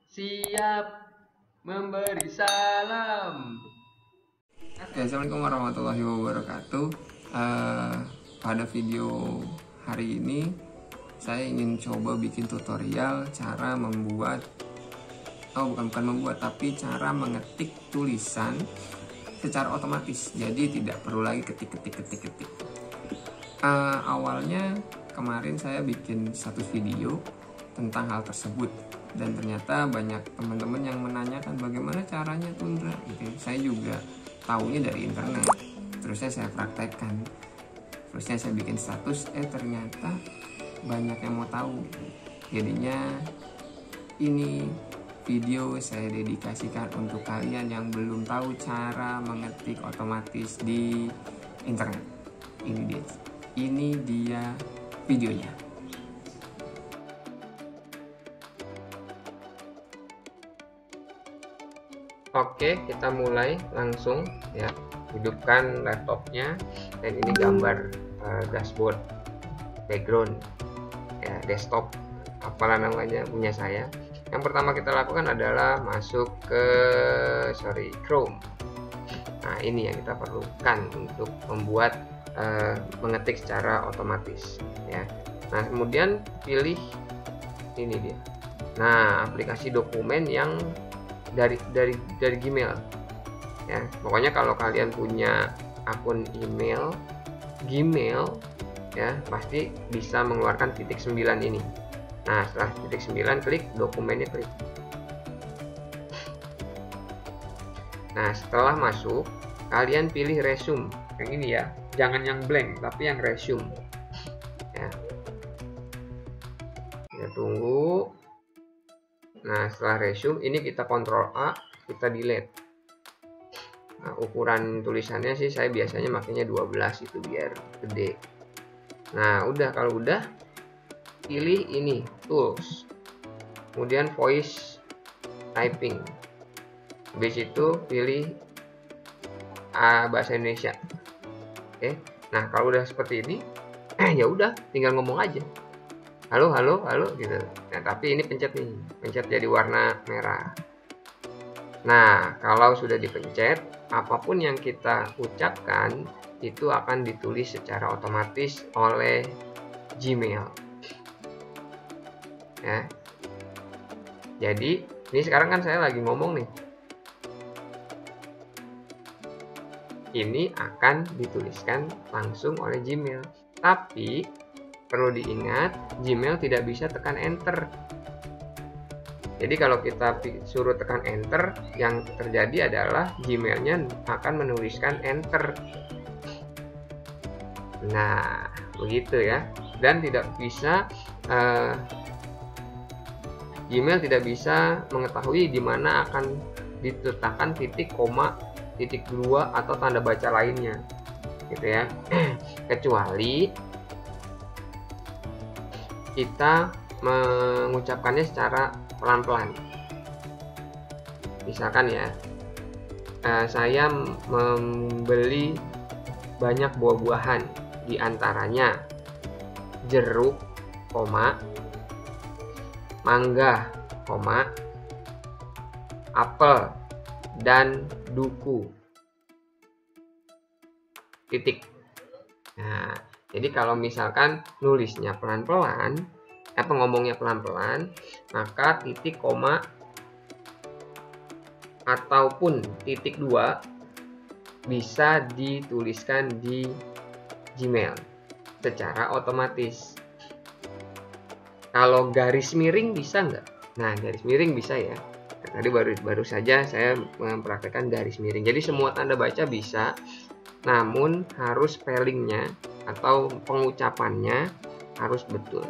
Siap memberi salam. Oke, Assalamualaikum warahmatullahi wabarakatuh. Pada video hari ini saya ingin coba bikin tutorial cara membuat bukan membuat, tapi cara mengetik tulisan secara otomatis. Jadi tidak perlu lagi ketik. Awalnya kemarin saya bikin satu video tentang hal tersebut, dan ternyata banyak teman-teman yang menanyakan bagaimana caranya Tundra gitu. Saya juga taunya dari internet, terusnya saya praktekkan, terusnya saya bikin status, ternyata banyak yang mau tahu. Jadinya ini video saya dedikasikan untuk kalian yang belum tahu cara mengetik otomatis di internet. Ini dia videonya. Oke, kita mulai langsung ya. Hidupkan laptopnya, dan ini gambar dashboard, background ya, desktop, apalah namanya, punya saya. Yang pertama kita lakukan adalah masuk ke Chrome. Nah, ini yang kita perlukan untuk membuat mengetik secara otomatis ya. Nah, kemudian pilih ini dia. Nah, aplikasi dokumen yang dari Gmail ya. Pokoknya kalau kalian punya akun email Gmail ya, pasti bisa mengeluarkan titik 9 ini. Nah, setelah titik 9 klik dokumennya, klik. Nah, setelah masuk kalian pilih resume yang ini ya, jangan yang blank tapi yang resume ya. Kita tunggu. Nah, setelah resume ini kita Ctrl A, kita delete. Nah, ukuran tulisannya sih saya biasanya makanya 12 itu biar gede. Nah, kalau udah pilih ini tools, kemudian voice typing, habis itu pilih bahasa Indonesia. Oke. Nah, kalau udah seperti ini ya udah tinggal ngomong aja, halo gitu. Nah, tapi ini pencet jadi warna merah. Nah, kalau sudah dipencet, apapun yang kita ucapkan itu akan ditulis secara otomatis oleh Gmail ya. Jadi ini sekarang kan saya lagi ngomong nih, ini akan dituliskan langsung oleh Gmail. Tapi perlu diingat, Gmail tidak bisa tekan enter. Jadi kalau kita suruh tekan enter, yang terjadi adalah Gmailnya akan menuliskan enter. Nah, begitu ya. Dan tidak bisa Gmail tidak bisa mengetahui di mana akan diletakkan titik, koma, titik 2 atau tanda baca lainnya, gitu ya. Kecuali kita mengucapkannya secara pelan-pelan. Misalkan ya, saya membeli banyak buah-buahan, diantaranya jeruk, koma, mangga, koma, apel, dan duku, titik. Nah, jadi kalau misalkan nulisnya pelan-pelan, ngomongnya pelan-pelan, maka titik, koma, ataupun titik 2 bisa dituliskan di Gmail secara otomatis. Kalau garis miring bisa nggak? Nah, garis miring bisa ya. Tadi baru saja saya mempraktekkan garis miring. Jadi semua tanda baca bisa, namun harus spellingnya atau pengucapannya harus betul.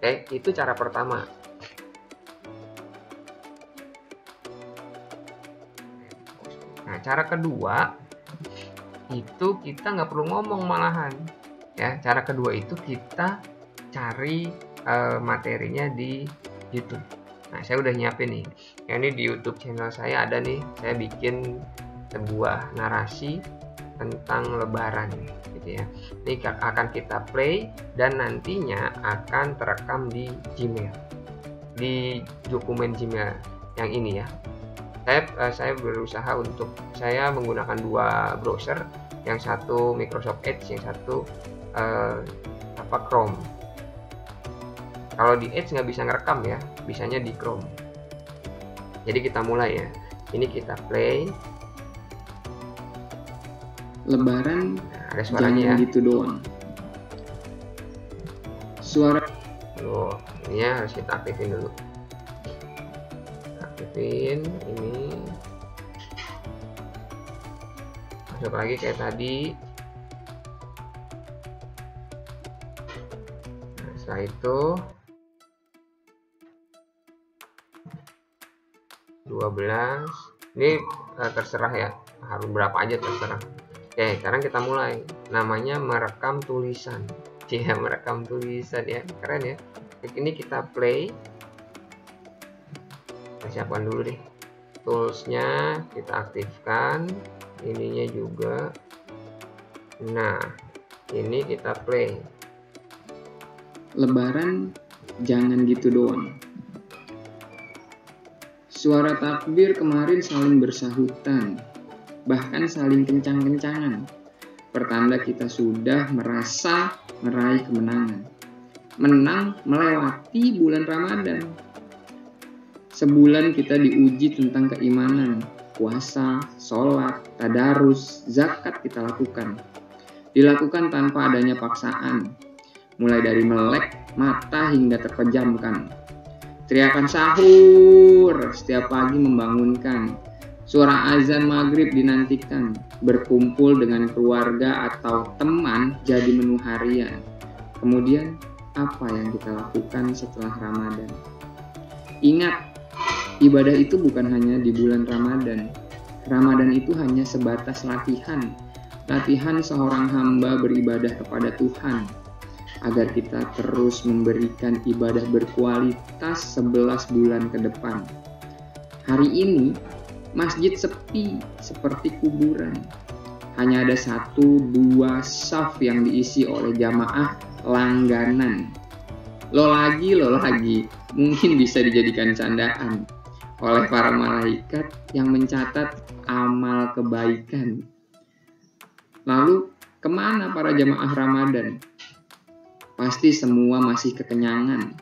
Oke, itu cara pertama. Nah, cara kedua itu kita nggak perlu ngomong malahan ya. Cara kedua itu kita cari materinya di YouTube. Nah, saya udah nyiapin nih. Ini di YouTube channel saya ada nih. Saya bikin sebuah narasi tentang Lebaran gitu ya. Ini akan kita play dan nantinya akan terekam di Gmail, di dokumen Gmail yang ini ya. Saya berusaha untuk saya menggunakan 2 browser, yang satu Microsoft Edge, yang satu Chrome. Kalau di Edge nggak bisa ngerekam ya, bisanya di Chrome. Jadi kita mulai ya. Ini kita play. Lebaran, nah, ada suaranya ya. Gitu doang. Suara. Loh, ini harus kita aktifin dulu. Aktifin ini. Masuk lagi kayak tadi. Nah, setelah itu 12. Ini terserah ya, harus berapa aja terserah. Oke, sekarang kita mulai. Namanya merekam tulisan. Ya, merekam tulisan ya, keren ya. Ini kita play. Kita siapkan dulu deh toolsnya, kita aktifkan ininya juga. Nah, ini kita play. Lebaran jangan gitu doang. Suara takbir kemarin saling bersahutan, bahkan saling kencang-kencangan. Pertanda kita sudah merasa meraih kemenangan. Menang melewati bulan Ramadan. Sebulan kita diuji tentang keimanan. Puasa, sholat, tadarus, zakat kita lakukan. Dilakukan tanpa adanya paksaan. Mulai dari melek mata hingga terpejamkan. Teriakan sahur setiap pagi membangunkan. Suara azan maghrib dinantikan. Berkumpul dengan keluarga atau teman jadi menu harian. Kemudian apa yang kita lakukan setelah Ramadan? Ingat, ibadah itu bukan hanya di bulan Ramadan. Ramadan itu hanya sebatas latihan. Latihan seorang hamba beribadah kepada Tuhan. Agar kita terus memberikan ibadah berkualitas 11 bulan ke depan. Hari ini, masjid sepi seperti kuburan. Hanya ada 1-2 shaf yang diisi oleh jamaah langganan. Lo lagi, mungkin bisa dijadikan candaan oleh para malaikat yang mencatat amal kebaikan. Lalu, kemana para jamaah Ramadan? Pasti semua masih kekenyangan.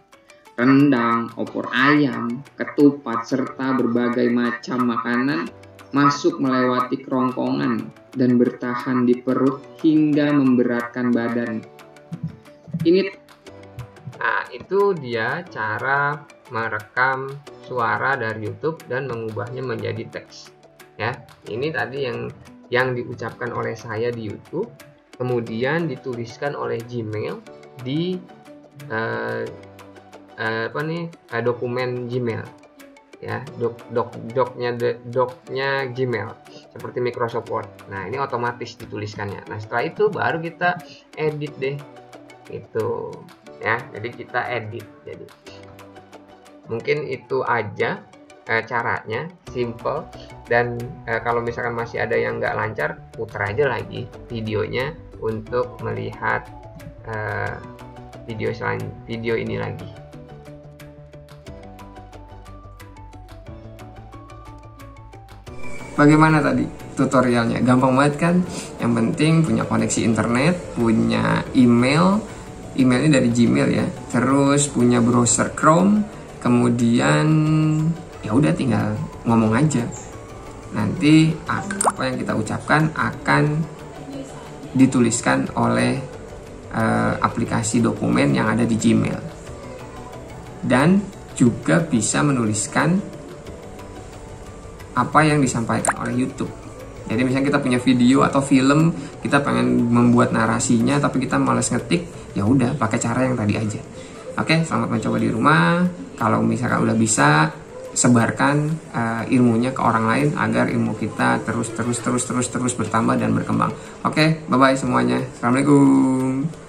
Rendang, opor ayam, ketupat, serta berbagai macam makanan masuk melewati kerongkongan dan bertahan di perut hingga memberatkan badan. Nah, itu dia cara merekam suara dari YouTube dan mengubahnya menjadi teks. Ya, ini tadi yang diucapkan oleh saya di YouTube, kemudian dituliskan oleh Gmail di dokumen Gmail ya, doknya Gmail seperti Microsoft Word. Nah, ini otomatis dituliskannya. Nah, setelah itu baru kita edit deh itu ya. Jadi kita edit. Jadi mungkin itu aja caranya, simple. Dan kalau misalkan masih ada yang nggak lancar, putar aja lagi videonya untuk melihat video ini lagi. Bagaimana tadi tutorialnya? Gampang banget kan? Yang penting punya koneksi internet, punya emailnya dari Gmail ya. Terus punya browser Chrome, kemudian ya udah tinggal ngomong aja. Nanti apa yang kita ucapkan akan dituliskan oleh aplikasi dokumen yang ada di Gmail, dan juga bisa menuliskan apa yang disampaikan oleh YouTube. Jadi misalnya kita punya video atau film, kita pengen membuat narasinya tapi kita malas ngetik, ya udah pakai cara yang tadi aja. Oke, selamat mencoba di rumah. Kalau misalkan udah bisa, sebarkan ilmunya ke orang lain agar ilmu kita terus bertambah dan berkembang. Oke, bye bye semuanya. Assalamualaikum.